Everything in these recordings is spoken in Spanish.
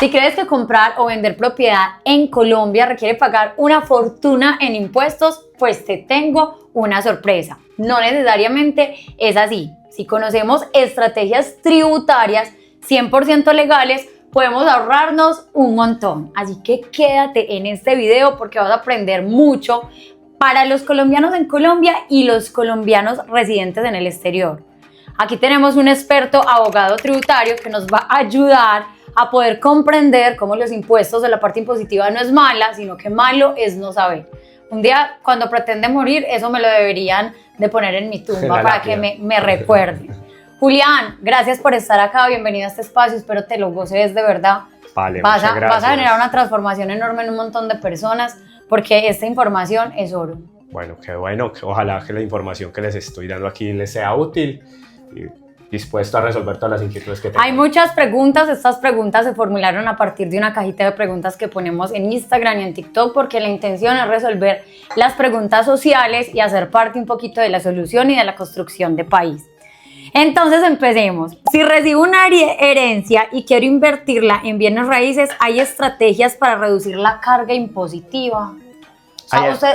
Si crees que comprar o vender propiedad en Colombia requiere pagar una fortuna en impuestos, pues te tengo una sorpresa. No necesariamente es así. Si conocemos estrategias tributarias 100% legales, podemos ahorrarnos un montón. Así que quédate en este video porque vas a aprender mucho para los colombianos en Colombia y los colombianos residentes en el exterior. Aquí tenemos un experto abogado tributario que nos va a ayudar a poder comprender cómo los impuestos de la parte impositiva no es mala, sino que malo es no saber. Un día, cuando pretende morir, eso me lo deberían de poner en mi tumba para que me recuerden. Julián, gracias por estar acá, bienvenido a este espacio, espero te lo goces de verdad. Vale, muchas gracias. Vas a generar una transformación enorme en un montón de personas porque esta información es oro. Bueno, que ojalá que la información que les estoy dando aquí les sea útil y dispuesto a resolver todas las inquietudes que tengan. Hay muchas preguntas, estas preguntas se formularon a partir de una cajita de preguntas que ponemos en Instagram y en TikTok porque la intención es resolver las preguntas sociales y hacer parte un poquito de la solución y de la construcción de país. Entonces empecemos. Si recibo una herencia y quiero invertirla en bienes raíces, ¿hay estrategias para reducir la carga impositiva?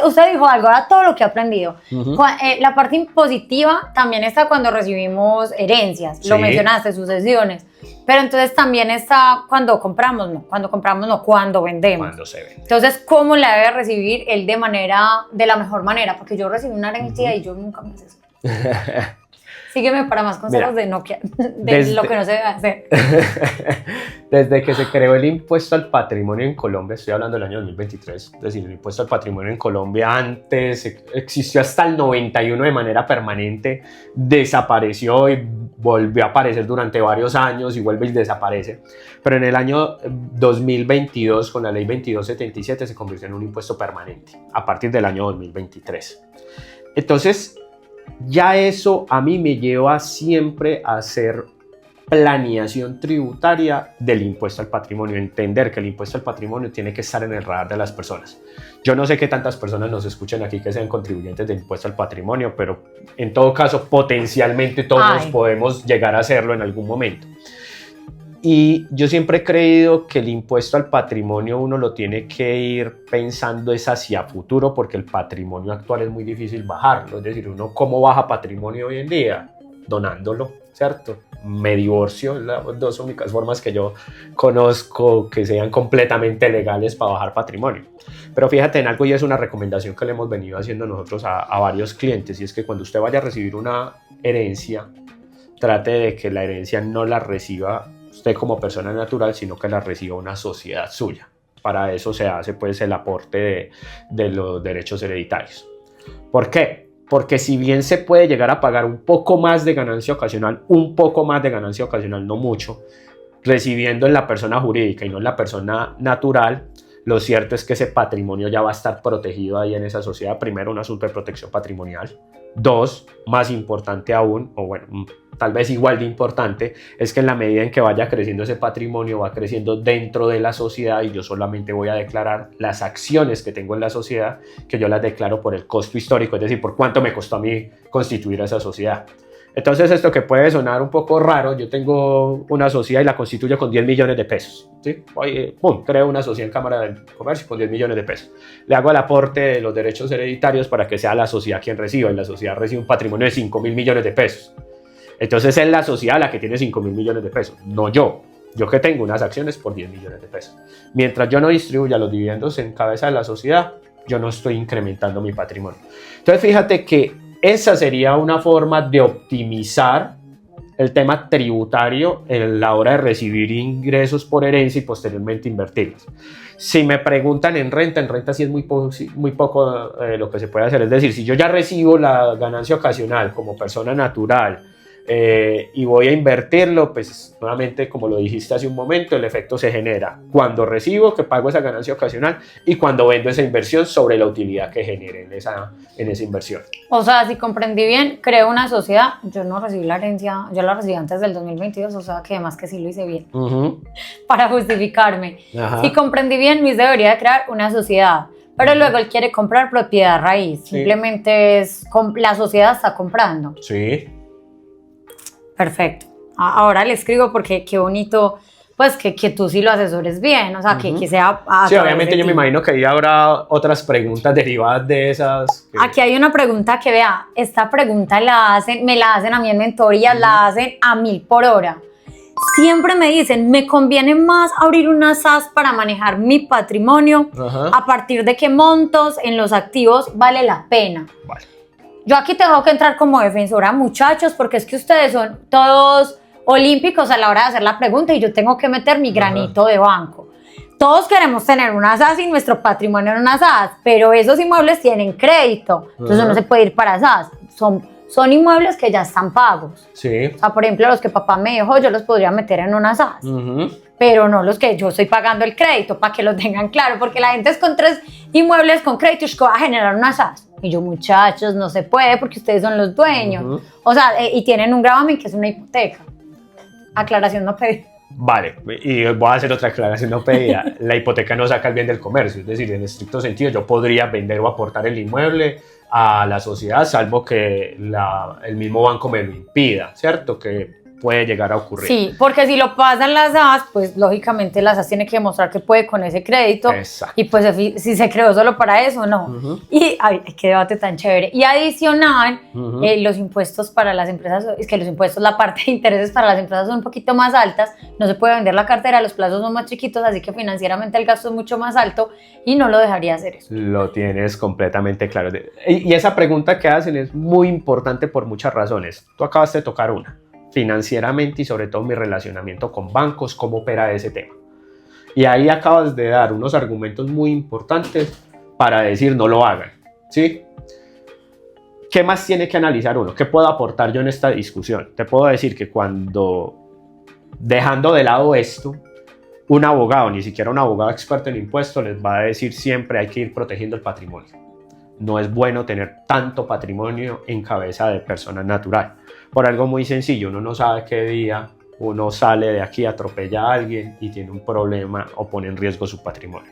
Usted dijo algo, ahora todo lo que he aprendido. La parte impositiva también está cuando recibimos herencias, sí. Lo mencionaste, sucesiones. Pero entonces también está cuando compramos, cuando vendemos. Cuando se vende. Entonces, ¿cómo la debe recibir él de la mejor manera? Porque yo recibí una herencia y yo nunca me hice eso. Sígueme para más consejos de Nokia, lo que no se debe hacer. Desde que se creó el impuesto al patrimonio en Colombia, estoy hablando del año 2023, es decir, el impuesto al patrimonio en Colombia antes existió hasta el 91 de manera permanente, desapareció y volvió a aparecer durante varios años y vuelve y desaparece. Pero en el año 2022, con la ley 2277, se convirtió en un impuesto permanente, a partir del año 2023. Entonces, ya eso a mí me lleva siempre a hacer planeación tributaria del impuesto al patrimonio, entender que el impuesto al patrimonio tiene que estar en el radar de las personas. Yo no sé qué tantas personas nos escuchen aquí que sean contribuyentes del impuesto al patrimonio, pero en todo caso potencialmente todos podemos llegar a hacerlo en algún momento. Y yo siempre he creído que el impuesto al patrimonio uno lo tiene que ir pensando es hacia futuro porque el patrimonio actual es muy difícil bajarlo. Es decir, uno ¿cómo baja patrimonio hoy en día? Donándolo, ¿cierto? Me divorcio, las dos únicas formas que yo conozco que sean completamente legales para bajar patrimonio. Pero fíjate en algo y es una recomendación que le hemos venido haciendo nosotros a varios clientes y es que cuando usted vaya a recibir una herencia, trate de que la herencia no la reciba usted como persona natural, sino que la reciba una sociedad suya. Para eso se hace pues el aporte de los derechos hereditarios. ¿Por qué? Porque si bien se puede llegar a pagar un poco más de ganancia ocasional, no mucho, recibiendo en la persona jurídica y no en la persona natural, lo cierto es que ese patrimonio ya va a estar protegido ahí en esa sociedad. Primero, un asunto de protección patrimonial. Dos, más importante aún, o bueno, tal vez igual de importante, es que en la medida en que vaya creciendo ese patrimonio, va creciendo dentro de la sociedad y yo solamente voy a declarar las acciones que tengo en la sociedad, que yo las declaro por el costo histórico, es decir, por cuánto me costó a mí constituir esa sociedad. Entonces esto que puede sonar un poco raro, yo tengo una sociedad y la constituyo con 10 millones de pesos, ¿sí? Oye, creo una sociedad en Cámara de Comercio con 10 millones de pesos. Le hago el aporte de los derechos hereditarios para que sea la sociedad quien reciba y la sociedad recibe un patrimonio de 5.000 millones de pesos. Entonces es la sociedad la que tiene 5.000 millones de pesos, no yo. Yo que tengo unas acciones por 10 millones de pesos. Mientras yo no distribuya los dividendos en cabeza de la sociedad, yo no estoy incrementando mi patrimonio. Entonces fíjate que esa sería una forma de optimizar el tema tributario en la hora de recibir ingresos por herencia y posteriormente invertirlos. Si me preguntan en renta sí es muy poco lo que se puede hacer. Es decir, si yo ya recibo la ganancia ocasional como persona natural y voy a invertirlo, pues nuevamente, como lo dijiste hace un momento, el efecto se genera cuando recibo, que pago esa ganancia ocasional, y cuando vendo esa inversión sobre la utilidad que genere en esa inversión. O sea, si comprendí bien, creo una sociedad, yo no recibí la herencia, yo la recibí antes del 2022, o sea, que además que sí lo hice bien, para justificarme. Si comprendí bien, Luis debería crear una sociedad, pero luego él quiere comprar propiedad raíz, simplemente la sociedad está comprando. Sí. Perfecto. Ahora le escribo porque qué bonito pues que tú sí lo asesores bien, o sea, que sea... Sí, obviamente yo me imagino que ahí habrá otras preguntas derivadas de esas. Aquí hay una pregunta que vea, esta pregunta me la hacen a mí en mentoría, la hacen a 1000 por hora. Siempre me dicen, me conviene más abrir una SAS para manejar mi patrimonio, a partir de qué montos en los activos vale la pena. Vale. Yo aquí tengo que entrar como defensora, muchachos, porque es que ustedes son todos olímpicos a la hora de hacer la pregunta y yo tengo que meter mi granito de banco. Todos queremos tener una SAS y nuestro patrimonio en una SAS, pero esos inmuebles tienen crédito, entonces no se puede ir para SAS. Son inmuebles que ya están pagos. Sí. O sea, por ejemplo, los que papá me dijo, yo los podría meter en una SAS, pero no los que yo estoy pagando el crédito, para que lo tengan claro, porque la gente es con 3 inmuebles con crédito y es que va a generar una SAS. Y yo, muchachos, no se puede porque ustedes son los dueños. O sea, y tienen un gravamen que es una hipoteca. Aclaración no pedida. Vale, y voy a hacer otra aclaración no pedida. La hipoteca no saca el bien del comercio, es decir, en estricto sentido yo podría vender o aportar el inmueble a la sociedad, salvo que el mismo banco me lo impida, ¿cierto? Que puede llegar a ocurrir. Sí, porque si lo pasan las SAS, pues lógicamente la SAS tiene que demostrar que puede con ese crédito. Exacto. Y pues si se creó solo para eso, no. Y ay, qué debate tan chévere. Y adicional, los impuestos para las empresas, es que los impuestos, la parte de intereses para las empresas son un poquito más altas, no se puede vender la cartera, los plazos son más chiquitos, así que financieramente el gasto es mucho más alto y no lo dejaría hacer eso. Lo tienes completamente claro. Y esa pregunta que hacen es muy importante por muchas razones. Tú acabas de tocar una. Financieramente y sobre todo mi relacionamiento con bancos, cómo opera ese tema. Y ahí acabas de dar unos argumentos muy importantes para decir no lo hagan, ¿sí? ¿Qué más tiene que analizar uno? ¿Qué puedo aportar yo en esta discusión? Te puedo decir que dejando de lado esto, un abogado, ni siquiera un abogado experto en impuestos, les va a decir siempre hay que ir protegiendo el patrimonio. No es bueno tener tanto patrimonio en cabeza de persona natural. Por algo muy sencillo, uno no sabe qué día uno sale de aquí, atropella a alguien y tiene un problema o pone en riesgo su patrimonio.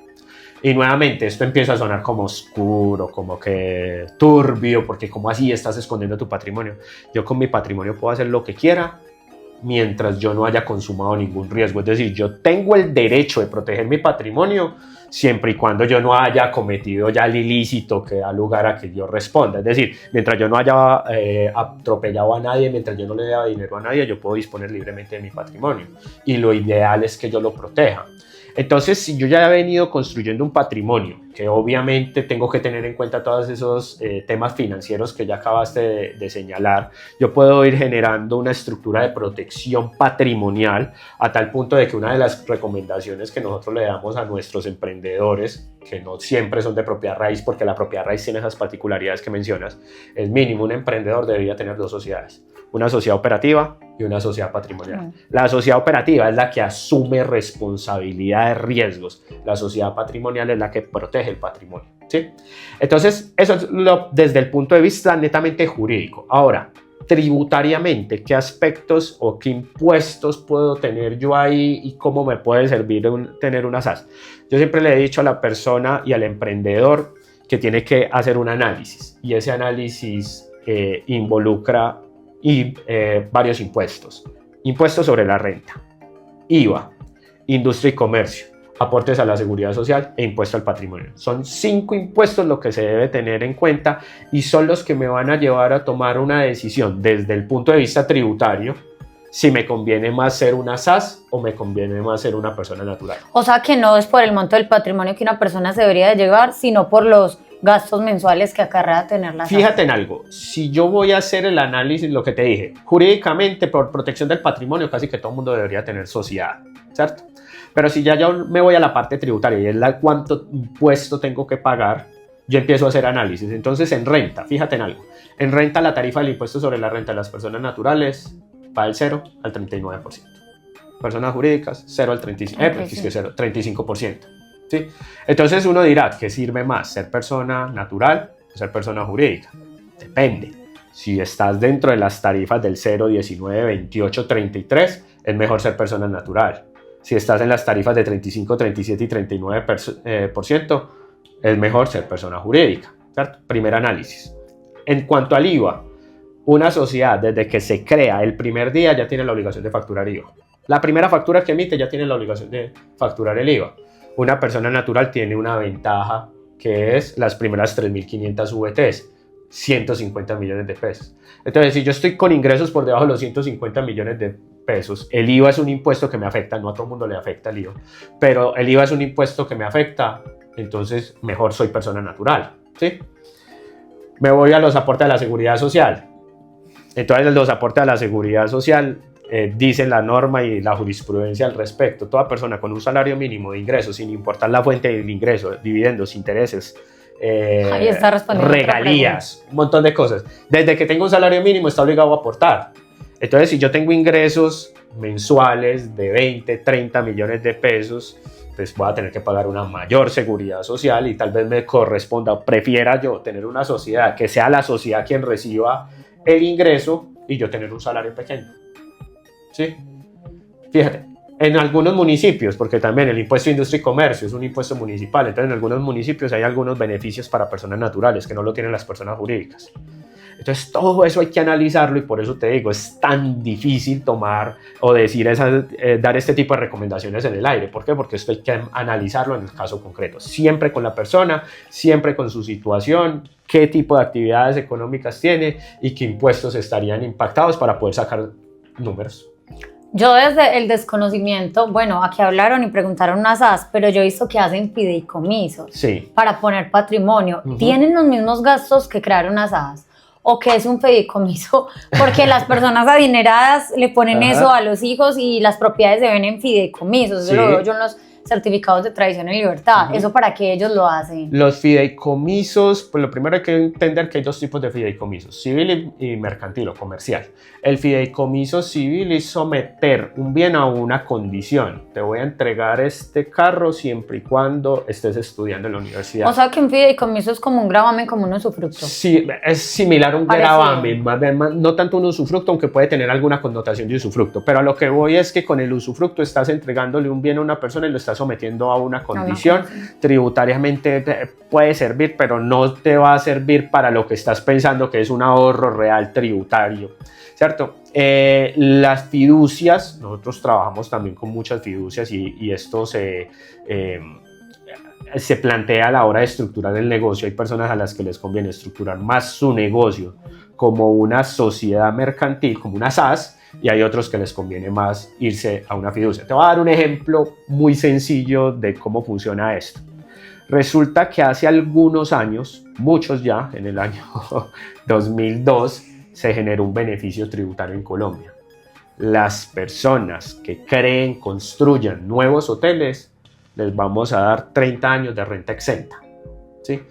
Y nuevamente esto empieza a sonar como oscuro, como que turbio, porque como así estás escondiendo tu patrimonio. Yo con mi patrimonio puedo hacer lo que quiera mientras yo no haya consumado ningún riesgo. Es decir, yo tengo el derecho de proteger mi patrimonio siempre y cuando yo no haya cometido ya el ilícito que da lugar a que yo responda. Es decir, mientras yo no haya atropellado a nadie, mientras yo no le dé dinero a nadie, yo puedo disponer libremente de mi patrimonio. Y lo ideal es que yo lo proteja. Entonces, si yo ya he venido construyendo un patrimonio, que obviamente tengo que tener en cuenta todos esos temas financieros que ya acabaste de señalar, yo puedo ir generando una estructura de protección patrimonial a tal punto de que una de las recomendaciones que nosotros le damos a nuestros emprendedores, que no siempre son de propiedad raíz, porque la propiedad raíz tiene esas particularidades que mencionas, es mínimo un emprendedor debería tener 2 sociedades. Una sociedad operativa y una sociedad patrimonial. La sociedad operativa es la que asume responsabilidad de riesgos. La sociedad patrimonial es la que protege el patrimonio, ¿sí? Entonces, eso es desde el punto de vista netamente jurídico. Ahora, tributariamente, ¿qué aspectos o qué impuestos puedo tener yo ahí y cómo me puede servir tener una SAS? Yo siempre le he dicho a la persona y al emprendedor que tiene que hacer un análisis, y ese análisis involucra varios impuestos. Impuestos sobre la renta, IVA, industria y comercio, aportes a la seguridad social e impuesto al patrimonio. Son 5 impuestos lo que se debe tener en cuenta y son los que me van a llevar a tomar una decisión desde el punto de vista tributario, si me conviene más ser una SAS o me conviene más ser una persona natural. O sea que no es por el monto del patrimonio que una persona se debería de llevar, sino por los gastos mensuales que acarrea tener la SAS. Fíjate en algo, si yo voy a hacer el análisis, lo que te dije, jurídicamente por protección del patrimonio casi que todo el mundo debería tener sociedad, ¿cierto? Pero si ya yo me voy a la parte tributaria y es cuánto impuesto tengo que pagar, yo empiezo a hacer análisis. Entonces en renta, fíjate en algo, en renta la tarifa del impuesto sobre la renta de las personas naturales va del 0 al 39%. Personas jurídicas, 0 al 35%. ¿Sí? Entonces uno dirá, ¿qué sirve más? ¿Ser persona natural o ser persona jurídica? Depende. Si estás dentro de las tarifas del 0, 19, 28, 33, es mejor ser persona natural. Si estás en las tarifas de 35, 37 y 39%, es mejor ser persona jurídica, ¿cierto? Primer análisis. En cuanto al IVA, una sociedad desde que se crea el primer día ya tiene la obligación de facturar IVA. La primera factura que emite ya tiene la obligación de facturar el IVA. Una persona natural tiene una ventaja que es las primeras 3.500 VTs, 150 millones de pesos. Entonces, si yo estoy con ingresos por debajo de los 150 millones de pesos, el IVA es un impuesto que me afecta, no a todo el mundo le afecta el IVA, pero el IVA es un impuesto que me afecta, entonces mejor soy persona natural, ¿sí? Me voy a los aportes a la seguridad social. Entonces, los aportes a la seguridad social dicen la norma y la jurisprudencia al respecto. Toda persona con un salario mínimo de ingresos, sin importar la fuente del ingreso, dividendos, intereses, Ahí está respondiendo regalías, un montón de cosas. Desde que tengo un salario mínimo está obligado a aportar. Entonces, si yo tengo ingresos mensuales de 20, 30 millones de pesos, pues voy a tener que pagar una mayor seguridad social y tal vez me corresponda, prefiera yo tener una sociedad, que sea la sociedad quien reciba el ingreso y yo tener un salario pequeño. ¿Sí? Fíjate, en algunos municipios, porque también el impuesto de industria y comercio es un impuesto municipal, entonces en algunos municipios hay algunos beneficios para personas naturales que no lo tienen las personas jurídicas. Entonces todo eso hay que analizarlo y por eso te digo, es tan difícil tomar o decir dar este tipo de recomendaciones en el aire. ¿Por qué? Porque esto hay que analizarlo en el caso concreto, siempre con la persona, siempre con su situación, qué tipo de actividades económicas tiene y qué impuestos estarían impactados para poder sacar números. Yo desde el desconocimiento, bueno, aquí hablaron y preguntaron unas AS, pero yo he visto que hacen fideicomisos para poner patrimonio. ¿Tienen los mismos gastos que crear unas AS? ¿O qué es un fideicomiso? Porque las personas adineradas le ponen eso a los hijos y las propiedades se ven en fideicomisos. Eso lo veo yo en los certificados de tradición y libertad. ¿Eso para qué ellos lo hacen? Los fideicomisos, pues lo primero hay que entender que hay dos tipos de fideicomisos, civil y mercantil o comercial. El fideicomiso civil es someter un bien a una condición. Te voy a entregar este carro siempre y cuando estés estudiando en la universidad. O sea que un fideicomiso es como un gravamen, como un usufructo. Sí, es similar a un gravamen, no tanto un usufructo, aunque puede tener alguna connotación de usufructo. Pero a lo que voy es que con el usufructo estás entregándole un bien a una persona y lo estás sometiendo a una condición. Tributariamente puede servir, pero no te va a servir para lo que estás pensando que es un ahorro real tributario, ¿cierto? Las fiducias, nosotros trabajamos también con muchas fiducias y esto se plantea a la hora de estructurar el negocio. Hay personas a las que les conviene estructurar más su negocio como una sociedad mercantil, como una SAS, y hay otros que les conviene más irse a una fiducia. Te voy a dar un ejemplo muy sencillo de cómo funciona esto. Resulta que hace algunos años, muchos ya, en el año 2002, se generó un beneficio tributario en Colombia. Las personas que creen, construyan nuevos hoteles, les vamos a dar 30 años de renta exenta, ¿sí?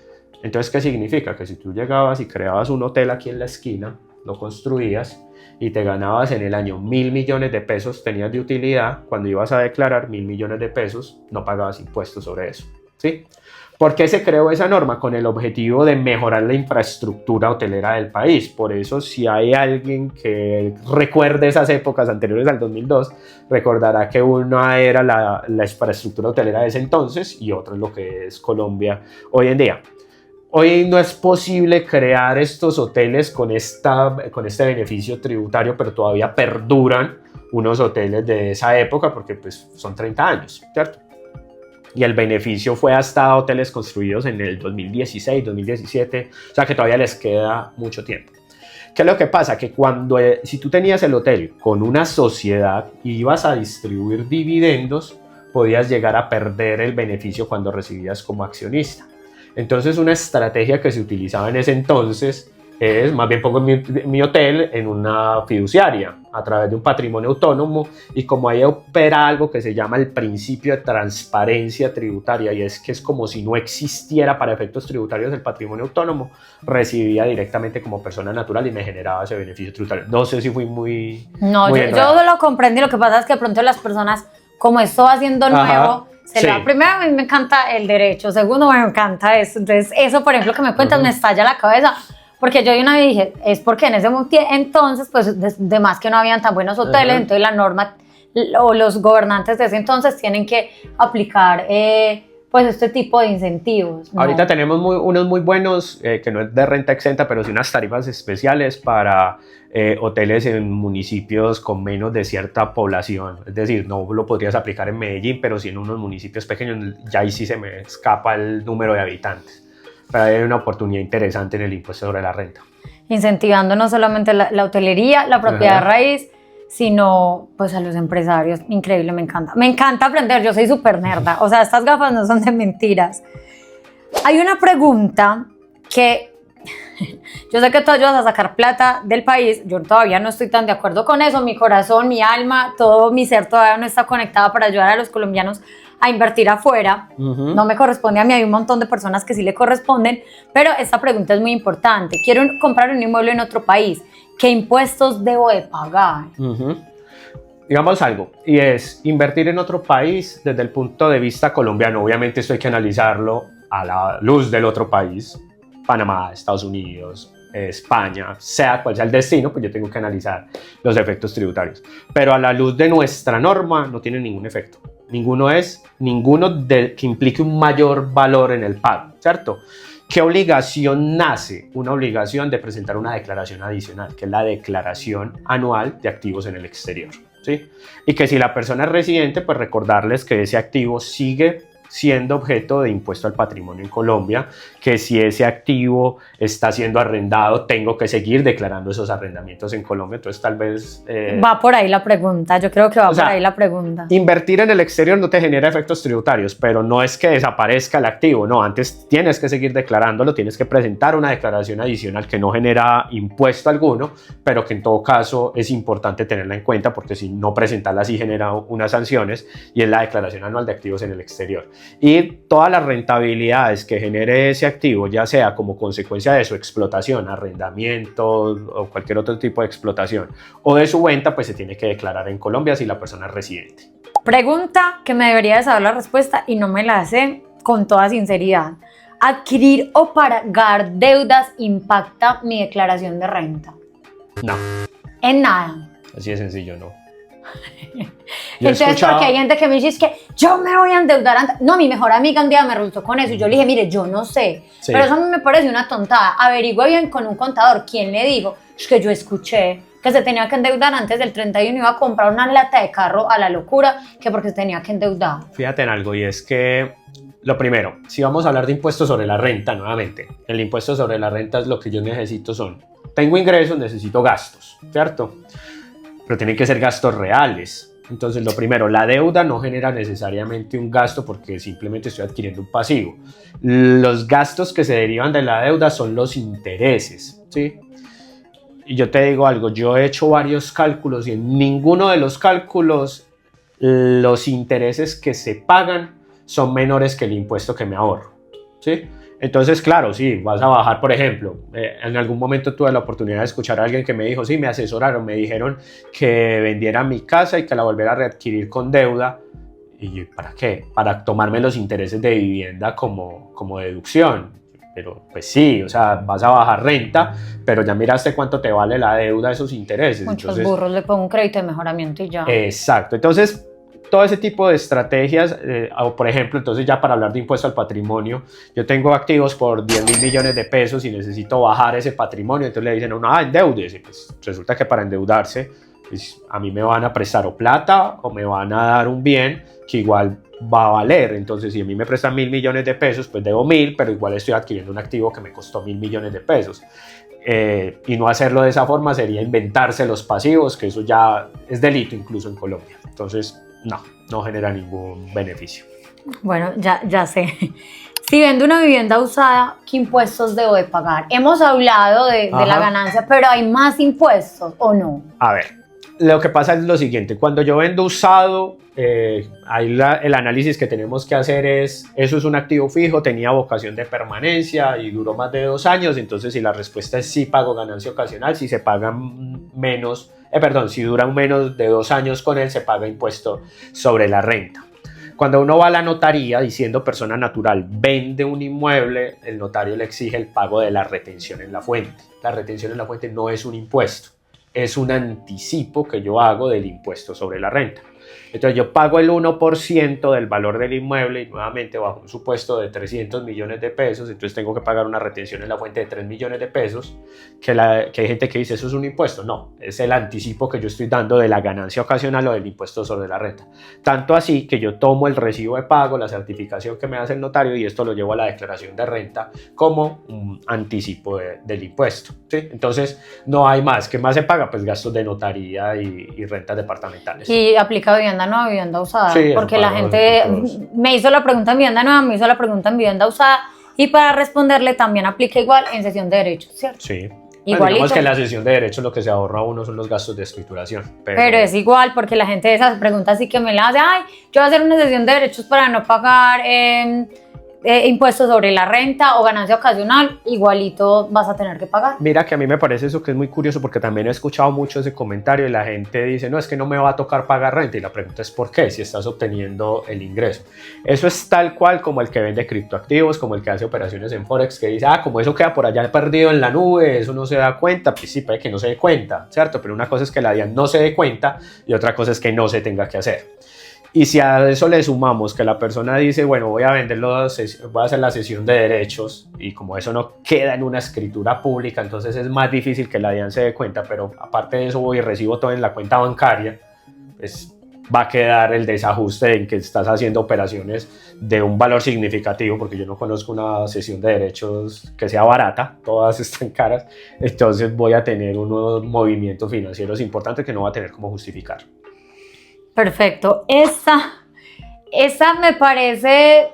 Entonces, ¿qué significa? Que si tú llegabas y creabas un hotel aquí en la esquina, lo construías y te ganabas en el año 1.000 millones de pesos, tenías de utilidad, cuando ibas a declarar 1.000 millones de pesos, no pagabas impuestos sobre eso, ¿sí? ¿Por qué se creó esa norma? Con el objetivo de mejorar la infraestructura hotelera del país. Por eso, si hay alguien que recuerde esas épocas anteriores al 2002, recordará que una era la infraestructura hotelera de ese entonces y otra es lo que es Colombia hoy en día. Hoy no es posible crear estos hoteles con este beneficio tributario, pero todavía perduran unos hoteles de esa época porque pues, son 30 años, ¿cierto? Y el beneficio fue hasta hoteles construidos en el 2016, 2017, o sea que todavía les queda mucho tiempo. ¿Qué es lo que pasa? Que si tú tenías el hotel con una sociedad y ibas a distribuir dividendos, podías llegar a perder el beneficio cuando recibías como accionista. Entonces una estrategia que se utilizaba en ese entonces es, más bien pongo mi hotel en una fiduciaria a través de un patrimonio autónomo y como ahí opera algo que se llama el principio de transparencia tributaria y es que es como si no existiera para efectos tributarios el patrimonio autónomo, recibía directamente como persona natural y me generaba ese beneficio tributario. No sé si fui muy... No, muy yo lo comprendí, lo que pasa es que de pronto las personas, como esto va siendo nuevo... Primero, a mí me encanta el derecho. Segundo, me encanta eso. Entonces, eso, por ejemplo, que me cuentas, me estalla la cabeza. Porque yo de una vez dije, es porque en ese entonces, pues, de más que no habían tan buenos hoteles, entonces la norma o los gobernantes de ese entonces tienen que aplicar, pues este tipo de incentivos, ¿no? Ahorita tenemos unos muy buenos, que no es de renta exenta, pero sí unas tarifas especiales para hoteles en municipios con menos de cierta población. Es decir, no lo podrías aplicar en Medellín, pero sí en unos municipios pequeños, ya ahí sí se me escapa el número de habitantes. Pero hay una oportunidad interesante en el impuesto sobre la renta. Incentivando no solamente la hotelería, la propiedad raíz, sino pues a los empresarios. Increíble, me encanta. Me encanta aprender, yo soy súper nerda. O sea, estas gafas no son de mentiras. Hay una pregunta que yo sé que tú ayudas a sacar plata del país, yo todavía no estoy tan de acuerdo con eso, mi corazón, mi alma, todo mi ser todavía no está conectado para ayudar a los colombianos a invertir afuera. No me corresponde a mí, hay un montón de personas que sí le corresponden, pero esta pregunta es muy importante. Quiero comprar un inmueble en otro país, ¿qué impuestos debo de pagar? Digamos algo, y es invertir en otro país desde el punto de vista colombiano. Obviamente esto hay que analizarlo a la luz del otro país, Panamá, Estados Unidos, España, sea cual sea el destino, pues yo tengo que analizar los efectos tributarios. Pero a la luz de nuestra norma no tiene ningún efecto. Ninguno que implique un mayor valor en el pago, ¿cierto? ¿Qué obligación nace? Una obligación de presentar una declaración adicional, que es la declaración anual de activos en el exterior, ¿sí? Y que si la persona es residente, pues recordarles que ese activo sigue siendo objeto de impuesto al patrimonio en Colombia, que si ese activo está siendo arrendado, tengo que seguir declarando esos arrendamientos en Colombia. Entonces tal vez... Va por ahí la pregunta, yo creo que va por ahí la pregunta. Invertir en el exterior no te genera efectos tributarios, pero no es que desaparezca el activo, no, antes tienes que seguir declarándolo, tienes que presentar una declaración adicional que no genera impuesto alguno, pero que en todo caso es importante tenerla en cuenta, porque si no presentarla sí genera unas sanciones, y es la declaración anual de activos en el exterior. Y todas las rentabilidades que genere ese activo, ya sea como consecuencia de su explotación, arrendamiento o cualquier otro tipo de explotación, o de su venta, pues se tiene que declarar en Colombia si la persona es residente. Pregunta que me debería de saber la respuesta y no me la sé con toda sinceridad. ¿Adquirir o pagar deudas impacta mi declaración de renta? No. En nada. Así de sencillo, no. Entonces, porque hay gente que me dice es que yo me voy a endeudar antes. No, mi mejor amiga un día me resultó con eso y yo le dije, mire, yo no sé, pero eso a mí me parece una tontada. Averigüe bien con un contador quién le dijo. Es que yo escuché que se tenía que endeudar antes del 31 y iba a comprar una lata de carro a la locura, que porque se tenía que endeudar. Fíjate en algo, y es que lo primero, si vamos a hablar de impuestos sobre la renta nuevamente, el impuesto sobre la renta es lo que yo necesito tengo ingresos, necesito gastos, ¿cierto? Pero tienen que ser gastos reales. Entonces, lo primero, la deuda no genera necesariamente un gasto porque simplemente estoy adquiriendo un pasivo. Los gastos que se derivan de la deuda son los intereses, ¿sí? Y yo te digo algo, yo he hecho varios cálculos y en ninguno de los cálculos los intereses que se pagan son menores que el impuesto que me ahorro, ¿sí? Entonces, claro, sí, vas a bajar, por ejemplo, en algún momento tuve la oportunidad de escuchar a alguien que me dijo, sí, me asesoraron, me dijeron que vendiera mi casa y que la volviera a readquirir con deuda. Y yo, ¿para qué? Para tomarme los intereses de vivienda como deducción. Pero pues sí, o sea, vas a bajar renta, pero ya miraste cuánto te vale la deuda, esos intereses. Muchos burros le pongo un crédito de mejoramiento y ya. Exacto, entonces todo ese tipo de estrategias, o por ejemplo, entonces ya para hablar de impuesto al patrimonio, yo tengo activos por 10.000 millones de pesos y necesito bajar ese patrimonio, entonces le dicen a uno, endeúdese, pues resulta que para endeudarse, pues a mí me van a prestar o plata o me van a dar un bien que igual va a valer. Entonces si a mí me prestan 1.000 millones de pesos, pues debo 1.000, pero igual estoy adquiriendo un activo que me costó 1.000 millones de pesos. Y no hacerlo de esa forma sería inventarse los pasivos, que eso ya es delito incluso en Colombia. Entonces no genera ningún beneficio. Bueno, ya sé. Si vendo una vivienda usada, ¿qué impuestos debo de pagar? Hemos hablado de la ganancia, pero ¿hay más impuestos o no? A ver, lo que pasa es lo siguiente. Cuando yo vendo usado, ahí el análisis que tenemos que hacer es, eso es un activo fijo, tenía vocación de permanencia y duró más de 2 años, entonces si la respuesta es sí pago ganancia ocasional, si se pagan menos, si duran menos de 2 años con él, se paga impuesto sobre la renta. Cuando uno va a la notaría diciendo persona natural vende un inmueble, el notario le exige el pago de la retención en la fuente. La retención en la fuente no es un impuesto, es un anticipo que yo hago del impuesto sobre la renta. Entonces yo pago el 1% del valor del inmueble y nuevamente bajo un supuesto de 300 millones de pesos, entonces tengo que pagar una retención en la fuente de 3 millones de pesos, que hay gente que dice eso es un impuesto. No, es el anticipo que yo estoy dando de la ganancia ocasional o del impuesto sobre la renta. Tanto así que yo tomo el recibo de pago, la certificación que me hace el notario y esto lo llevo a la declaración de renta como un anticipo del impuesto, ¿sí? Entonces no hay más. ¿Qué más se paga? Pues gastos de notaría y rentas departamentales. Y aplica vivienda nueva, vivienda usada, Sí, porque la gente me hizo la pregunta en vivienda nueva, me hizo la pregunta en vivienda usada, y para responderle también aplica igual en cesión de derechos, ¿cierto? Sí. Igualito. Digamos que en la cesión de derechos lo que se ahorra a uno son los gastos de escrituración. Pero es igual, porque la gente de esas preguntas sí que me la hace, ay, yo voy a hacer una cesión de derechos para no pagar impuestos sobre la renta o ganancia ocasional, igualito vas a tener que pagar. Mira que a mí me parece eso que es muy curioso porque también he escuchado mucho ese comentario y la gente dice, no, es que no me va a tocar pagar renta, y la pregunta es ¿por qué? Si estás obteniendo el ingreso. Eso es tal cual como el que vende criptoactivos, como el que hace operaciones en Forex, que dice, como eso queda por allá perdido en la nube, eso no se da cuenta. Pues sí, puede que no se dé cuenta, ¿cierto? Pero una cosa es que la DIAN no se dé cuenta y otra cosa es que no se tenga que hacer. Y si a eso le sumamos que la persona dice, bueno, voy a voy a hacer la cesión de derechos, y como eso no queda en una escritura pública, entonces es más difícil que la DIAN se dé cuenta, pero aparte de eso voy y recibo todo en la cuenta bancaria, pues va a quedar el desajuste en que estás haciendo operaciones de un valor significativo, porque yo no conozco una cesión de derechos que sea barata, todas están caras, entonces voy a tener unos movimientos financieros importantes que no va a tener cómo justificar. Perfecto. Esa me parece,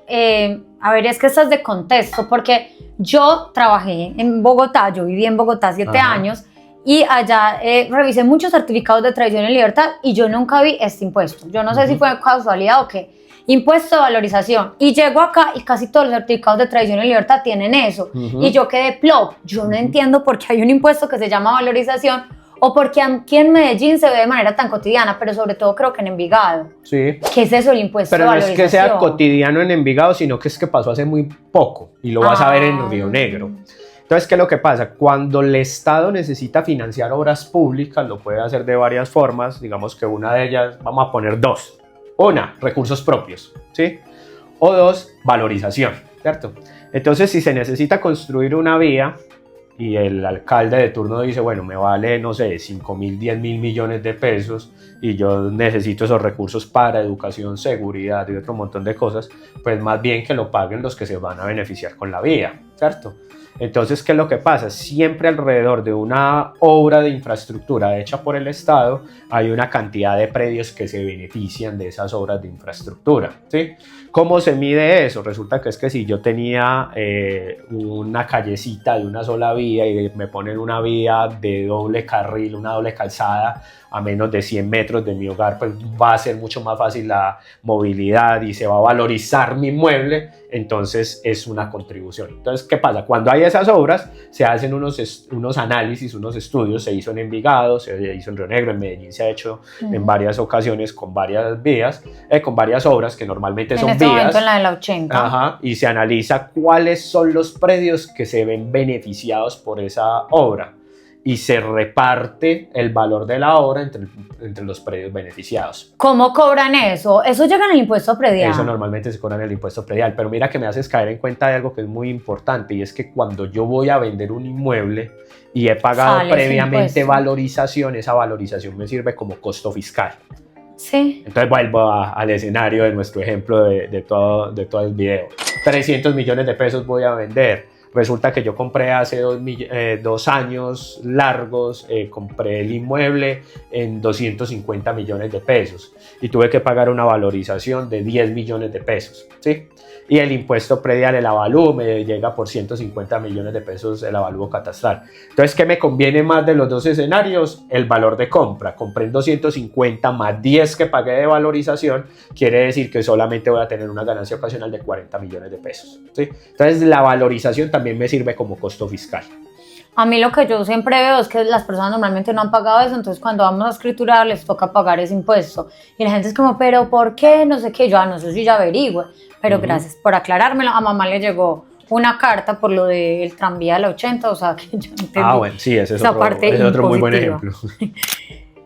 a ver, es que esta es de contexto, porque yo trabajé en Bogotá, yo viví en Bogotá 7 años, y allá revisé muchos certificados de tradición y libertad y yo nunca vi este impuesto. Yo no sé si fue casualidad o qué. Impuesto de valorización. Y llego acá y casi todos los certificados de tradición y libertad tienen eso. Y yo quedé plop. Yo no entiendo por qué hay un impuesto que se llama valorización, o porque aquí en Medellín se ve de manera tan cotidiana, pero sobre todo creo que en Envigado. Sí. ¿Qué es eso, el impuesto de valorización? Pero no es que sea cotidiano en Envigado, sino que es que pasó hace muy poco y lo vas a ver en Río Negro. Entonces, ¿qué es lo que pasa? Cuando el Estado necesita financiar obras públicas, lo puede hacer de varias formas. Digamos que una de ellas, vamos a poner dos. Una, recursos propios, ¿sí? O dos, valorización, ¿cierto? Entonces, si se necesita construir una vía y el alcalde de turno dice, bueno, me vale, no sé, 5.000, 10.000 millones de pesos y yo necesito esos recursos para educación, seguridad y otro montón de cosas, pues más bien que lo paguen los que se van a beneficiar con la vía, ¿cierto? Entonces, ¿qué es lo que pasa? Siempre alrededor de una obra de infraestructura hecha por el Estado hay una cantidad de predios que se benefician de esas obras de infraestructura, ¿sí? ¿Cómo se mide eso? Resulta que es que si yo tenía una callecita de una sola vía y me ponen una vía de doble carril, una doble calzada a menos de 100 metros de mi hogar, pues va a ser mucho más fácil la movilidad y se va a valorizar mi inmueble, entonces es una contribución. Entonces, ¿qué pasa? Cuando hay esas obras, se hacen unos análisis, unos estudios, se hizo en Envigado, se hizo en Río Negro, en Medellín se ha hecho en varias ocasiones con varias vías, con varias obras que normalmente son vías. En este momento en la de la 80. Ajá, y se analiza cuáles son los predios que se ven beneficiados por esa obra y se reparte el valor de la obra entre los predios beneficiados. ¿Cómo cobran eso? ¿Eso llega en el impuesto predial? Eso normalmente se cobra en el impuesto predial, pero mira que me haces caer en cuenta de algo que es muy importante, y es que cuando yo voy a vender un inmueble y he pagado previamente valorización, esa valorización me sirve como costo fiscal. Sí. Entonces vuelvo al escenario de nuestro ejemplo de todo el video. 300 millones de pesos voy a vender. Resulta que yo compré hace 2 años largos, compré el inmueble en 250 millones de pesos y tuve que pagar una valorización de 10 millones de pesos, ¿sí? Y el impuesto predial, el avalúo, me llega por 150 millones de pesos el avalúo catastral. Entonces, ¿qué me conviene más de los dos escenarios? El valor de compra. Compré en 250 más 10 que pagué de valorización, quiere decir que solamente voy a tener una ganancia ocasional de 40 millones de pesos, ¿sí? Entonces, la valorización también me sirve como costo fiscal. A mí lo que yo siempre veo es que las personas normalmente no han pagado eso, entonces cuando vamos a escriturar les toca pagar ese impuesto. Y la gente es como, ¿pero por qué? No sé qué, yo no sé si ya averigüe. Pero gracias por aclarármelo. A mamá le llegó una carta por lo del tranvía de la 80, o sea que yo entendí. Bueno, sí, ese es otro muy buen ejemplo.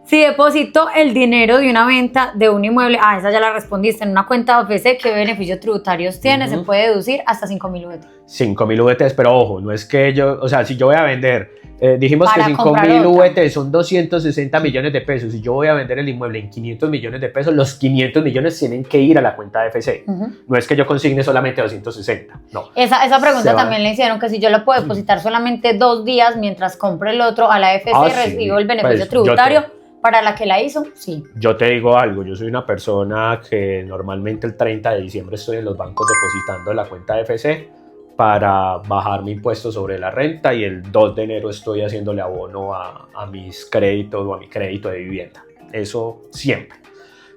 Si deposito el dinero de una venta de un inmueble, esa ya la respondiste, en una cuenta de OFC, ¿qué beneficios tributarios tiene? Se puede deducir hasta 5.000 UF. 5.000 UF, pero ojo, no es que yo, o sea, si yo voy a vender, dijimos Para que 5.000 UF son 260 millones de pesos, y yo voy a vender el inmueble en 500 millones de pesos, los 500 millones tienen que ir a la cuenta de FC. No es que yo consigne solamente 260, no. Esa pregunta también le hicieron, que si yo lo puedo depositar solamente 2 días mientras compre el otro a la FC, recibo el beneficio tributario. Para la que la hizo, sí. Yo te digo algo, yo soy una persona que normalmente el 30 de diciembre estoy en los bancos depositando en la cuenta de FC para bajar mi impuesto sobre la renta, y el 2 de enero estoy haciéndole abono a mis créditos o a mi crédito de vivienda. Eso siempre.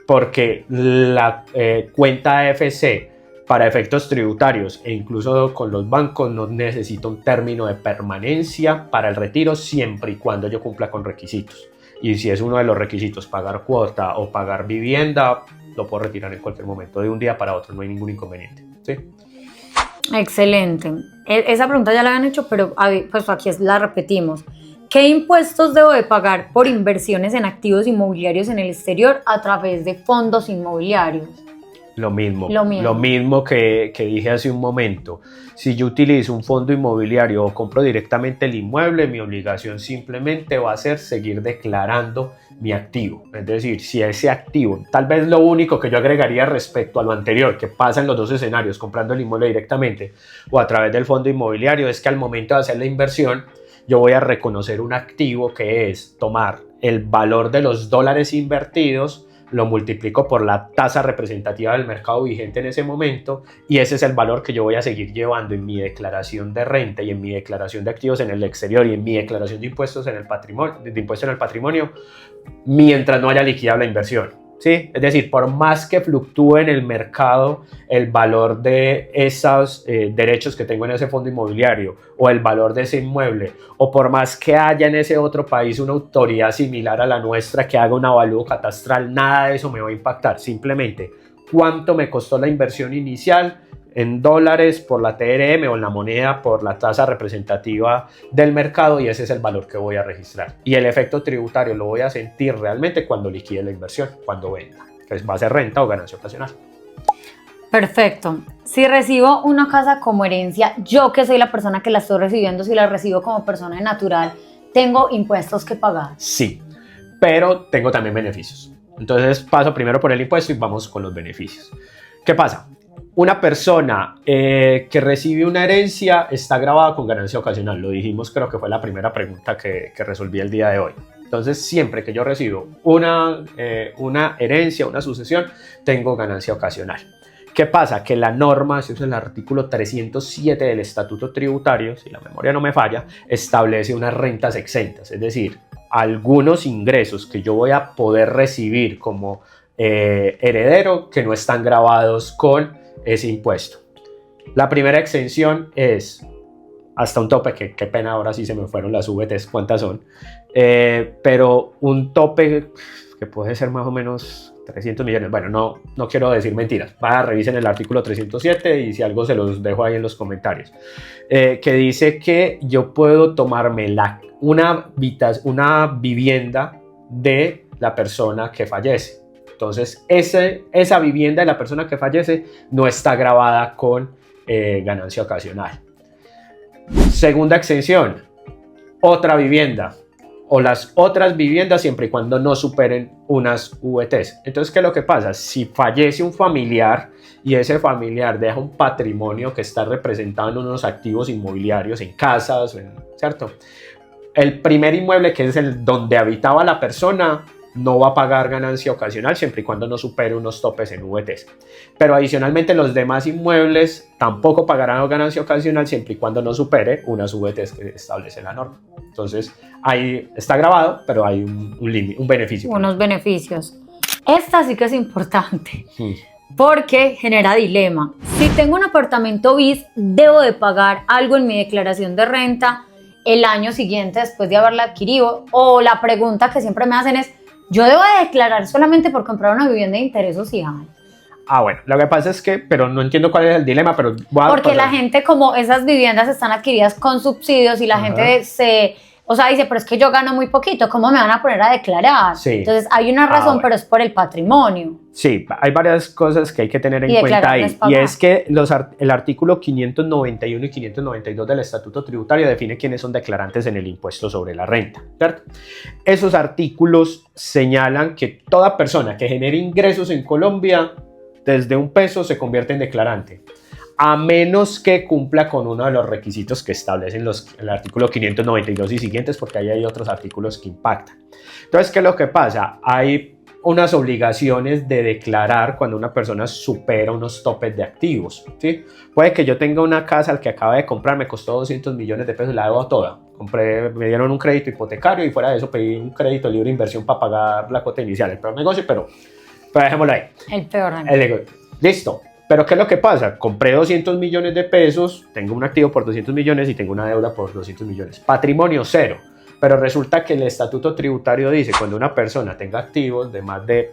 Porque la cuenta de FC para efectos tributarios e incluso con los bancos no necesita un término de permanencia para el retiro siempre y cuando yo cumpla con requisitos. Y si es uno de los requisitos pagar cuota o pagar vivienda, lo puedo retirar en cualquier momento, de un día para otro, no hay ningún inconveniente. ¿Sí? Excelente. Esa pregunta ya la habían hecho, pero pues aquí la repetimos. ¿Qué impuestos debo de pagar por inversiones en activos inmobiliarios en el exterior a través de fondos inmobiliarios? Lo mismo que dije hace un momento. Si yo utilizo un fondo inmobiliario o compro directamente el inmueble, mi obligación simplemente va a ser seguir declarando mi activo. Es decir, si ese activo, tal vez lo único que yo agregaría respecto a lo anterior, que pasa en los dos escenarios, comprando el inmueble directamente o a través del fondo inmobiliario, es que al momento de hacer la inversión, yo voy a reconocer un activo, que es tomar el valor de los dólares invertidos, lo multiplico por la tasa representativa del mercado vigente en ese momento, y ese es el valor que yo voy a seguir llevando en mi declaración de renta y en mi declaración de activos en el exterior y en mi declaración de impuestos en el patrimonio, mientras no haya liquidado la inversión. ¿Sí? Es decir, por más que fluctúe en el mercado el valor de esos derechos que tengo en ese fondo inmobiliario o el valor de ese inmueble, o por más que haya en ese otro país una autoridad similar a la nuestra que haga un avalúo catastral, nada de eso me va a impactar. Simplemente cuánto me costó la inversión inicial en dólares por la TRM o en la moneda por la tasa representativa del mercado, y ese es el valor que voy a registrar. Y el efecto tributario lo voy a sentir realmente cuando liquide la inversión, cuando venda, que va a ser renta o ganancia ocasional. Perfecto. Si recibo una casa como herencia, yo que soy la persona que la estoy recibiendo, si la recibo como persona natural, ¿tengo impuestos que pagar? Sí, pero tengo también beneficios. Entonces paso primero por el impuesto y vamos con los beneficios. ¿Qué pasa? Una persona que recibe una herencia está gravada con ganancia ocasional. Lo dijimos, creo que fue la primera pregunta que resolví el día de hoy. Entonces, siempre que yo recibo una herencia, una sucesión, tengo ganancia ocasional. ¿Qué pasa? Que la norma, eso es el artículo 307 del Estatuto Tributario, si la memoria no me falla, establece unas rentas exentas. Es decir, algunos ingresos que yo voy a poder recibir como heredero que no están gravados con ese impuesto. La primera exención es hasta un tope, que qué pena, ahora sí se me fueron las VTs, cuántas son, pero un tope que puede ser más o menos 300 millones, bueno, no quiero decir mentiras, revisen el artículo 307 y si algo se los dejo ahí en los comentarios, que dice que yo puedo tomarme una vivienda de la persona que fallece. Entonces, esa vivienda de la persona que fallece no está gravada con ganancia ocasional. Segunda exención, otra vivienda o las otras viviendas siempre y cuando no superen unas VTs. Entonces, ¿qué es lo que pasa? Si fallece un familiar y ese familiar deja un patrimonio que está representado en unos activos inmobiliarios, en casas, ¿cierto? El primer inmueble, que es el donde habitaba la persona, no va a pagar ganancia ocasional siempre y cuando no supere unos topes en VTs. Pero adicionalmente los demás inmuebles tampoco pagarán ganancia ocasional siempre y cuando no supere unas VTs que establece la norma. Entonces ahí está grabado, pero hay un beneficio. Unos beneficios. Esta sí que es importante. Porque genera dilema. Si tengo un apartamento bis, ¿debo de pagar algo en mi declaración de renta el año siguiente después de haberla adquirido? O la pregunta que siempre me hacen es, ¿yo debo de declarar solamente por comprar una vivienda de interés social? Bueno, lo que pasa es que, pero no entiendo cuál es el dilema, pero voy a porque la gente, como esas viviendas están adquiridas con subsidios y la gente O sea, dice, pero es que yo gano muy poquito, ¿cómo me van a poner a declarar? Sí. Entonces, hay una razón, Bueno. pero es por el patrimonio. Sí, hay varias cosas que hay que tener en Y cuenta declarar no ahí. es pagar. Y es que el artículo 591 y 592 del Estatuto Tributario define quiénes son declarantes en el impuesto sobre la renta, ¿cierto? Esos artículos señalan que toda persona que genere ingresos en Colombia desde $1 se convierte en declarante, a menos que cumpla con uno de los requisitos que establecen el artículo 592 y siguientes, porque ahí hay otros artículos que impactan. Entonces, ¿qué es lo que pasa? Hay unas obligaciones de declarar cuando una persona supera unos topes de activos, ¿sí? Puede que yo tenga una casa al que acaba de comprar, me costó 200 millones de pesos, la debo toda. Me dieron un crédito hipotecario y fuera de eso pedí un crédito libre de inversión para pagar la cuota inicial. El peor negocio, pero dejémoslo ahí. El peor negocio. Listo. Pero ¿qué es lo que pasa? Compré 200 millones de pesos, tengo un activo por 200 millones y tengo una deuda por 200 millones. Patrimonio cero. Pero resulta que el estatuto tributario dice cuando una persona tenga activos de más de,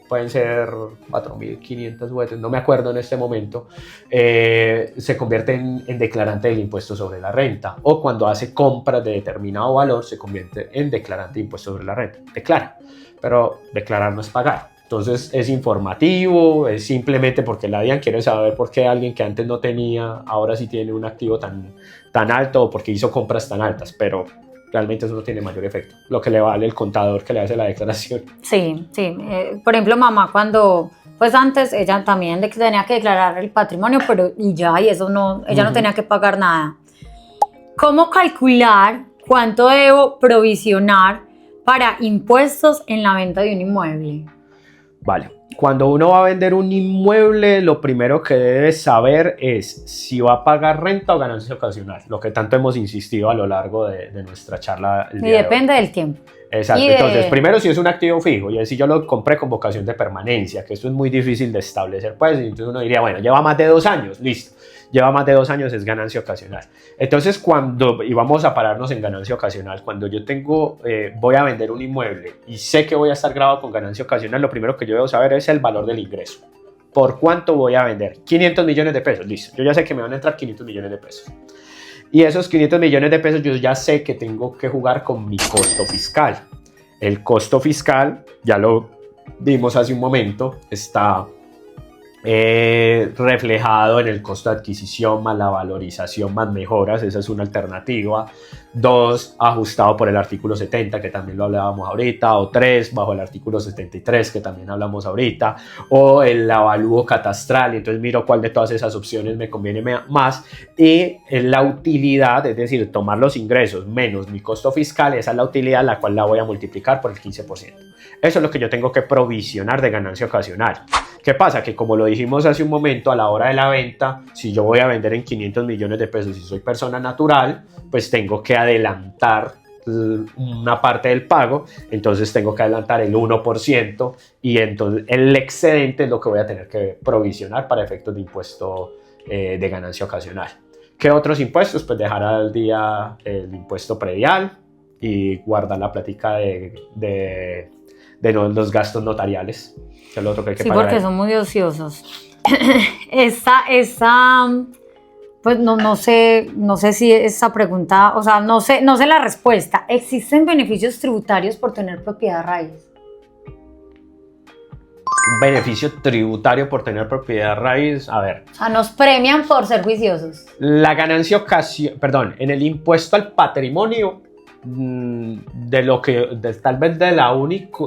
pueden ser 4.500 huetes, no me acuerdo en este momento, se convierte en declarante del impuesto sobre la renta. O cuando hace compras de determinado valor, se convierte en declarante de impuesto sobre la renta. Declara, pero declarar no es pagar. Entonces es informativo, es simplemente porque la DIAN quiere saber por qué alguien que antes no tenía, ahora sí tiene un activo tan alto o porque hizo compras tan altas, pero realmente eso no tiene mayor efecto. Lo que le vale el contador que le hace la declaración. Sí, sí. Por ejemplo, mamá cuando, pues antes ella también tenía que declarar el patrimonio, pero y eso no, ella no tenía que pagar nada. ¿Cómo calcular cuánto debo provisionar para impuestos en la venta de un inmueble? Vale, cuando uno va a vender un inmueble, lo primero que debe saber es si va a pagar renta o ganancia ocasional, lo que tanto hemos insistido a lo largo de nuestra charla. Y depende del tiempo. Exacto, entonces primero si es un activo fijo, y así yo lo compré con vocación de permanencia, que esto es muy difícil de establecer, pues entonces uno diría, bueno, lleva más de 2 años, listo, lleva más de 2 años, es ganancia ocasional. Entonces y vamos a pararnos en ganancia ocasional, cuando yo voy a vender un inmueble y sé que voy a estar grabado con ganancia ocasional, lo primero que yo debo saber es el valor del ingreso. ¿Por cuánto voy a vender? 500 millones de pesos, listo, yo ya sé que me van a entrar 500 millones de pesos. Y esos 500 millones de pesos yo ya sé que tengo que jugar con mi costo fiscal. El costo fiscal, ya lo vimos hace un momento, está reflejado en el costo de adquisición más la valorización más mejoras, esa es una alternativa. 2, ajustado por el artículo 70, que también lo hablábamos ahorita, o 3, bajo el artículo 73, que también hablamos ahorita, o el avalúo catastral, entonces miro cuál de todas esas opciones me conviene más, y la utilidad, es decir, tomar los ingresos menos mi costo fiscal, esa es la utilidad, la cual la voy a multiplicar por el 15%. Eso es lo que yo tengo que provisionar de ganancia ocasional. ¿Qué pasa? Que como lo dijimos hace un momento, a la hora de la venta, si yo voy a vender en 500 millones de pesos y soy persona natural, pues tengo que adelantar una parte del pago, entonces tengo que adelantar el 1% y entonces el excedente es lo que voy a tener que provisionar para efectos de impuesto de ganancia ocasional. ¿Qué otros impuestos? Pues dejar al día el impuesto predial y guardar la plática de los gastos notariales, que es lo otro que hay que pagar. Sí, porque son muy ociosos. Pues no sé si esa pregunta, o sea, no sé la respuesta. ¿Existen beneficios tributarios por tener propiedad raíz? Un beneficio tributario por tener propiedad raíz, a ver. O sea, nos premian por ser juiciosos. La ganancia en el impuesto al patrimonio, tal vez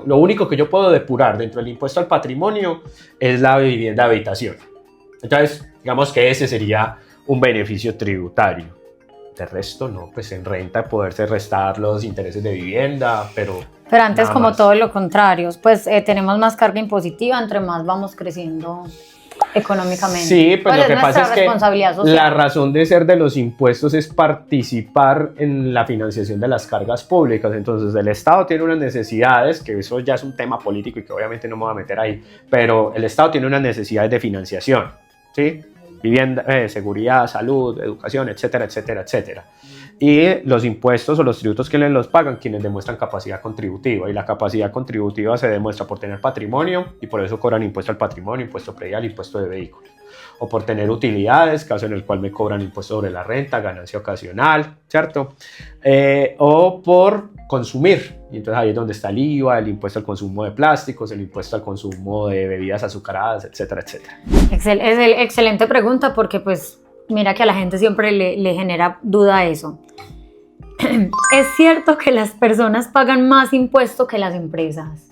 lo único que yo puedo depurar dentro del impuesto al patrimonio es la vivienda de habitación. Entonces, digamos que ese sería un beneficio tributario. De resto, no, pues en renta poderse restar los intereses de vivienda, pero antes como más. todo lo contrario, pues tenemos más carga impositiva entre más vamos creciendo económicamente. Sí, pues lo que pasa es que social. la razón de ser de los impuestos es participar en la financiación de las cargas públicas. Entonces el Estado tiene unas necesidades, que eso ya es un tema político y que obviamente no me voy a meter ahí, pero el Estado tiene unas necesidades de financiación, ¿sí? Vivienda, seguridad, salud, educación, etcétera, etcétera, etcétera. Y los impuestos o los tributos, ¿quiénes los pagan? Quienes demuestran capacidad contributiva, y la capacidad contributiva se demuestra por tener patrimonio y por eso cobran impuesto al patrimonio, impuesto predial, impuesto de vehículos. o por tener utilidades, caso en el cual me cobran impuesto sobre la renta, ganancia ocasional, ¿cierto? O por consumir, y entonces ahí es donde está el IVA, el impuesto al consumo de plásticos, el impuesto al consumo de bebidas azucaradas, etcétera, etcétera. Excelente pregunta, porque pues mira que a la gente siempre le genera duda eso. ¿Es cierto que las personas pagan más impuestos que las empresas?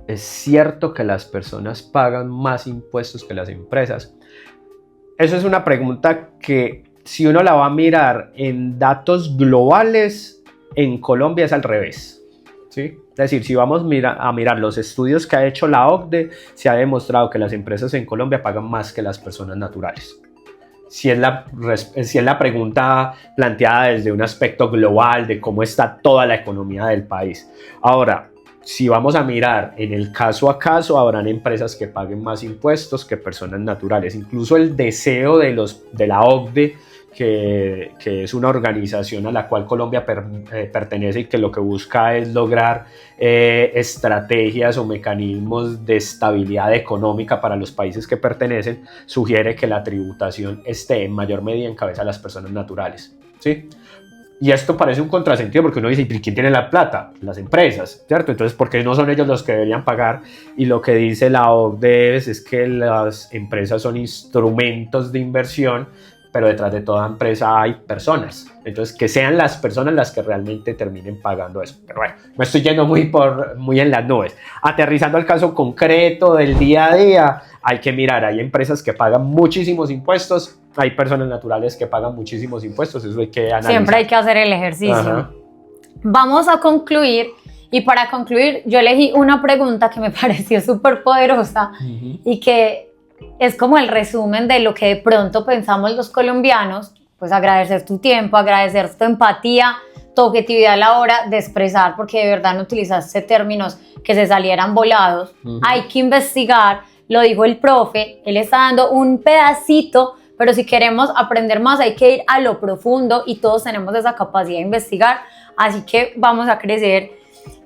¿Es cierto que las personas pagan más impuestos que las empresas? Eso es una pregunta que, si uno la va a mirar en datos globales, en Colombia es al revés, ¿sí? Es decir, si vamos a mirar los estudios que ha hecho la OCDE, se ha demostrado que las empresas en Colombia pagan más que las personas naturales. Si es la pregunta planteada desde un aspecto global de cómo está toda la economía del país. Ahora, si vamos a mirar en el caso a caso, habrán empresas que paguen más impuestos que personas naturales. Incluso el deseo de la OCDE, que es una organización a la cual Colombia pertenece y que lo que busca es lograr estrategias o mecanismos de estabilidad económica para los países que pertenecen, sugiere que la tributación esté en mayor medida en cabeza de las personas naturales, ¿sí? Y esto parece un contrasentido porque uno dice, ¿y quién tiene la plata? Las empresas, ¿cierto? Entonces, ¿por qué no son ellos los que deberían pagar? Y lo que dice la OCDE es que las empresas son instrumentos de inversión, pero detrás de toda empresa hay personas. Entonces, que sean las personas las que realmente terminen pagando eso. Pero bueno, me estoy yendo muy en las nubes. Aterrizando al caso concreto del día a día, hay que mirar, hay empresas que pagan muchísimos impuestos, hay personas naturales que pagan muchísimos impuestos, eso hay que analizar. Siempre hay que hacer el ejercicio. Ajá. Vamos a concluir, y para concluir yo elegí una pregunta que me pareció súper poderosa y que es como el resumen de lo que de pronto pensamos los colombianos. Pues agradecer tu tiempo, agradecer tu empatía, tu objetividad a la hora de expresar, porque de verdad no utilizaste términos que se salieran volados. Hay que investigar, lo dijo el profe, él está dando un pedacito, pero si queremos aprender más hay que ir a lo profundo y todos tenemos esa capacidad de investigar, así que vamos a crecer.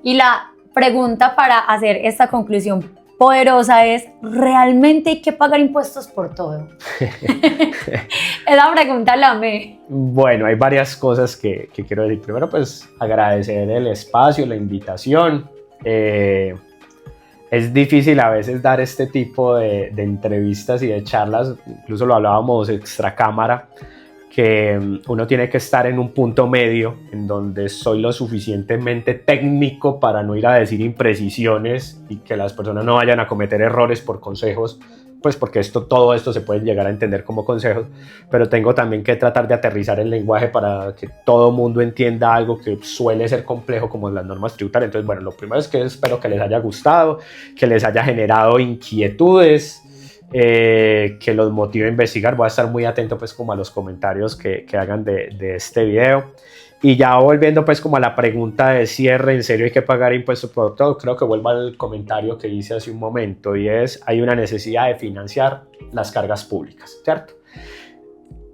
Y la pregunta para hacer esta conclusión poderosa es, ¿realmente hay que pagar impuestos por todo? Esa pregunta la amé. Bueno, hay varias cosas que quiero decir. Primero, pues agradecer el espacio, la invitación. Es difícil a veces dar este tipo de entrevistas y de charlas, incluso lo hablábamos extra cámara, que uno tiene que estar en un punto medio en donde soy lo suficientemente técnico para no ir a decir imprecisiones y que las personas no vayan a cometer errores por consejos, pues porque todo esto se puede llegar a entender como consejos, pero tengo también que tratar de aterrizar el lenguaje para que todo mundo entienda algo que suele ser complejo como las normas tributarias. Entonces, bueno, lo primero es que espero que les haya gustado, que les haya generado inquietudes, que los motive a investigar. Voy a estar muy atento pues como a los comentarios que hagan de este video. Y ya volviendo pues como a la pregunta de cierre, ¿en serio hay que pagar impuestos por todo? Creo que vuelvo al comentario que hice hace un momento, y es, hay una necesidad de financiar las cargas públicas, ¿cierto?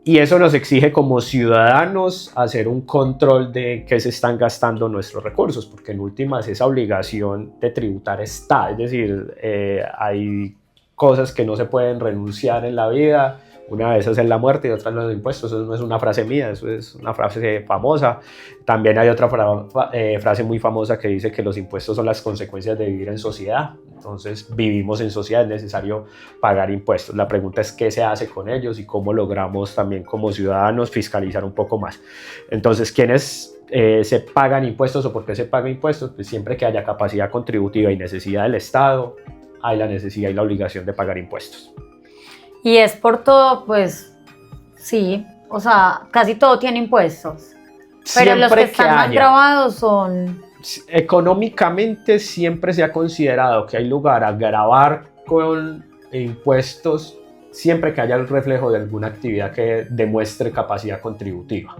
Y eso nos exige como ciudadanos hacer un control de qué se están gastando nuestros recursos, porque en últimas esa obligación de tributar está, es decir, hay cosas que no se pueden renunciar en la vida. Una de esas es la muerte y otra los impuestos. Eso no es una frase mía, eso es una frase famosa. También hay otra frase muy famosa que dice que los impuestos son las consecuencias de vivir en sociedad. Entonces, vivimos en sociedad, es necesario pagar impuestos. La pregunta es qué se hace con ellos y cómo logramos también como ciudadanos fiscalizar un poco más. Entonces, ¿quiénes se pagan impuestos o por qué se pagan impuestos? Pues siempre que haya capacidad contributiva y necesidad del Estado, hay la necesidad y la obligación de pagar impuestos. Y es por todo, pues sí, o sea, casi todo tiene impuestos, pero los que están más grabados son... Económicamente siempre se ha considerado que hay lugar a grabar con impuestos siempre que haya el reflejo de alguna actividad que demuestre capacidad contributiva.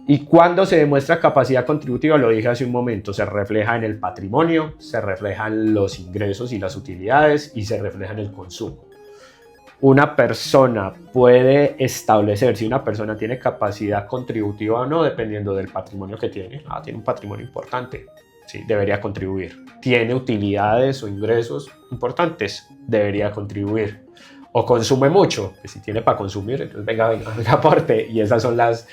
Y cuando se demuestra capacidad contributiva, lo dije hace un momento, se refleja en el patrimonio, se reflejan los ingresos y las utilidades y se refleja en el consumo. Una persona puede establecer si una persona tiene capacidad contributiva o no dependiendo del patrimonio que tiene. Tiene un patrimonio importante, sí, debería contribuir. Tiene utilidades o ingresos importantes, debería contribuir. o consume mucho, pues si tiene para consumir, entonces venga, aporte. Y esas son las,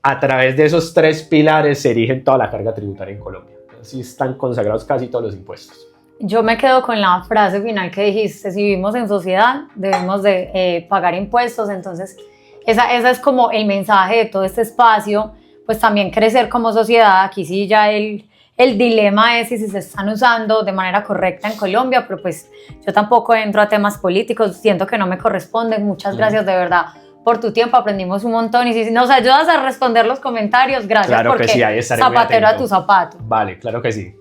a través de esos tres pilares se erigen toda la carga tributaria en Colombia. Así están consagrados casi todos los impuestos. Yo me quedo con la frase final que dijiste: si vivimos en sociedad, debemos de pagar impuestos. Entonces, esa es como el mensaje de todo este espacio, pues también crecer como sociedad. Aquí sí ya el dilema es si se están usando de manera correcta en Colombia, pero pues yo tampoco entro a temas políticos, siento que no me corresponden. Muchas gracias de verdad por tu tiempo, aprendimos un montón, y si nos ayudas a responder los comentarios, gracias, claro porque que sí, ahí estaré muy zapatero a atento. tu zapato. Vale, claro que sí.